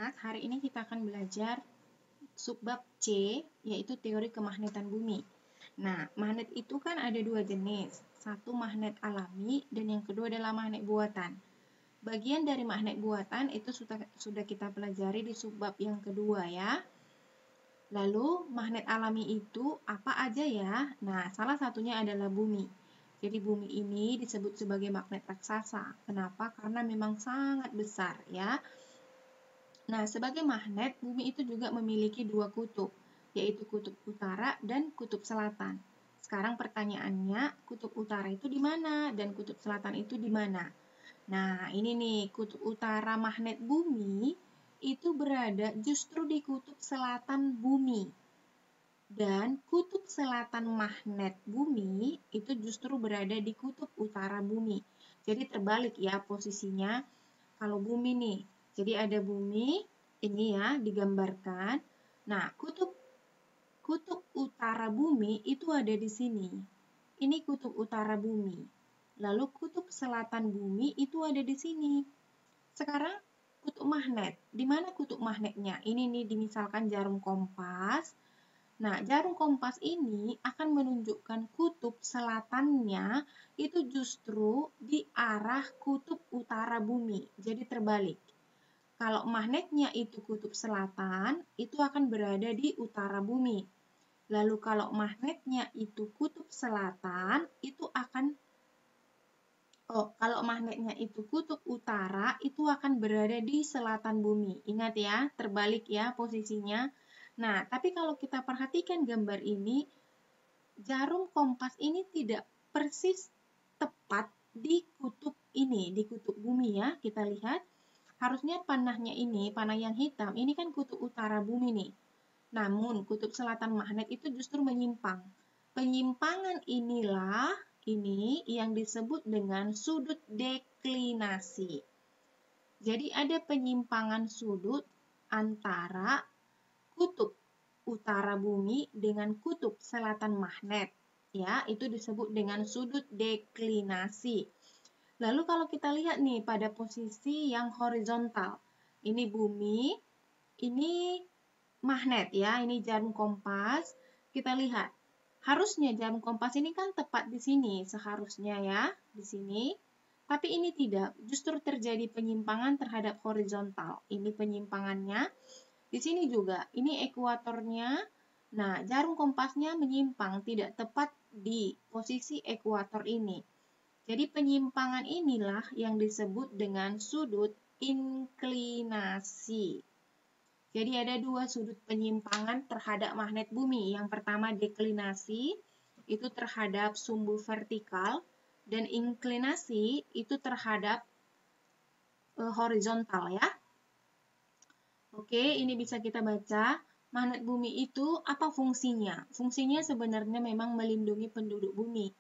Semangat, hari ini kita akan belajar subbab C, yaitu teori kemagnetan bumi. Nah, magnet itu kan ada dua jenis. Satu magnet alami dan yang kedua adalah magnet buatan. Bagian dari magnet buatan itu sudah kita pelajari di subbab yang kedua ya. Lalu, magnet alami itu apa aja ya? Nah, salah satunya adalah bumi. Jadi bumi ini disebut sebagai magnet raksasa. Kenapa? Karena memang sangat besar ya. Nah, sebagai magnet, bumi itu juga memiliki dua kutub, yaitu kutub utara dan kutub selatan. Sekarang pertanyaannya, kutub utara itu di mana dan kutub selatan itu di mana? Nah, ini nih, kutub utara magnet bumi itu berada justru di kutub selatan bumi. Dan kutub selatan magnet bumi itu justru berada di kutub utara bumi. Jadi terbalik ya posisinya. Kalau bumi nih, jadi ada bumi, ini ya digambarkan. Nah, kutub utara bumi itu ada di sini. Ini kutub utara bumi. Lalu kutub selatan bumi itu ada di sini. Sekarang kutub magnet. Di mana kutub magnetnya? Ini nih dimisalkan jarum kompas. Nah, jarum kompas ini akan menunjukkan kutub selatannya itu justru di arah kutub utara bumi. Jadi terbalik. Kalau magnetnya itu kutub selatan, itu akan berada di utara bumi. Lalu kalau magnetnya itu kutub selatan, itu akan kalau magnetnya itu kutub utara, itu akan berada di selatan bumi. Ingat ya, terbalik ya posisinya. Nah, tapi kalau kita perhatikan gambar ini, jarum kompas ini tidak persis tepat di kutub ini, di kutub bumi ya. Kita lihat, harusnya panahnya ini, panah yang hitam, ini kan kutub utara bumi nih. Namun, kutub selatan magnet itu justru menyimpang. Penyimpangan inilah ini yang disebut dengan sudut deklinasi. Jadi ada penyimpangan sudut antara kutub utara bumi dengan kutub selatan magnet. Ya, itu disebut dengan sudut deklinasi. Lalu kalau kita lihat nih pada posisi yang horizontal. Ini bumi, ini magnet ya, ini jarum kompas. Kita lihat. Harusnya jarum kompas ini kan tepat di sini, seharusnya ya, di sini. Tapi ini tidak, justru terjadi penyimpangan terhadap horizontal. Ini penyimpangannya. Di sini juga, ini ekuatornya. Nah, jarum kompasnya menyimpang, tidak tepat di posisi ekuator ini. Jadi penyimpangan inilah yang disebut dengan sudut inklinasi. Jadi ada dua sudut penyimpangan terhadap magnet bumi. Yang pertama deklinasi, itu terhadap sumbu vertikal, dan inklinasi itu terhadap horizontal ya. Oke, ini bisa kita baca. Magnet bumi itu apa fungsinya? Fungsinya sebenarnya memang melindungi penduduk bumi.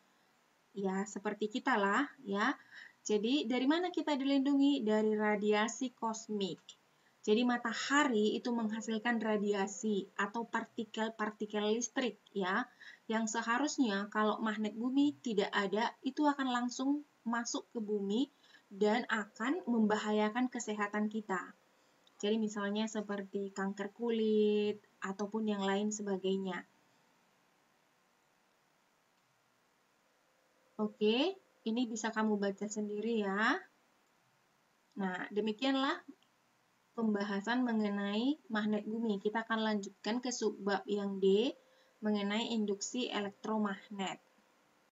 Ya, seperti kita lah ya. Jadi dari mana kita dilindungi? Dari radiasi kosmik. Jadi matahari itu menghasilkan radiasi atau partikel-partikel listrik ya, yang seharusnya kalau magnet bumi tidak ada, itu akan langsung masuk ke bumi dan akan membahayakan kesehatan kita. Jadi misalnya seperti kanker kulit ataupun yang lain sebagainya. Oke, ini bisa kamu baca sendiri ya. Nah, demikianlah pembahasan mengenai magnet bumi. Kita akan lanjutkan ke subbab yang D mengenai induksi elektromagnet.